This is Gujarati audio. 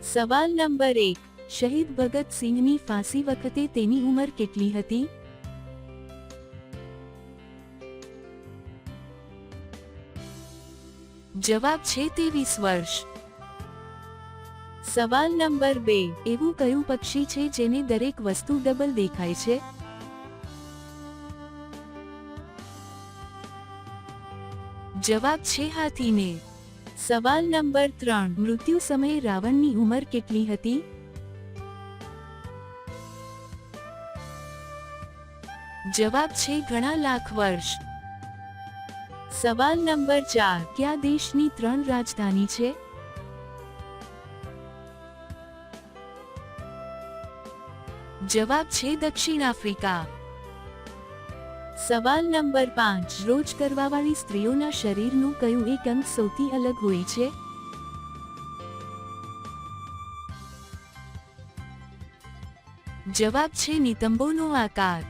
સવાલ નંબર 1, શહીદ ભગત સિંહની ફાંસી વખતે તેની ઉંમર કેટલી હતી? જવાબ છે 23 વર્ષ. સવાલ નંબર 2, એવું કયું પક્ષી છે જેને દરેક વસ્તુ ડબલ દેખાય છે? જવાબ છે હાથીને. સવાલ નંબર 3, મૃત્યુ સમયે રાવણની ઉંમર કેટલી હતી? જવાબ છે ઘણા લાખ વર્ષ. સવાલ નંબર 4, કયા દેશની 3 રાજધાની છે? જવાબ છે દક્ષિણ આફ્રિકા. સવાલ નંબર 5, રોજ કરવાવાળી સ્ત્રીઓના શરીરનું કયું એક અંગ સૌથી અલગ હોય છે? જવાબ છે નિતંબોનો આકાર.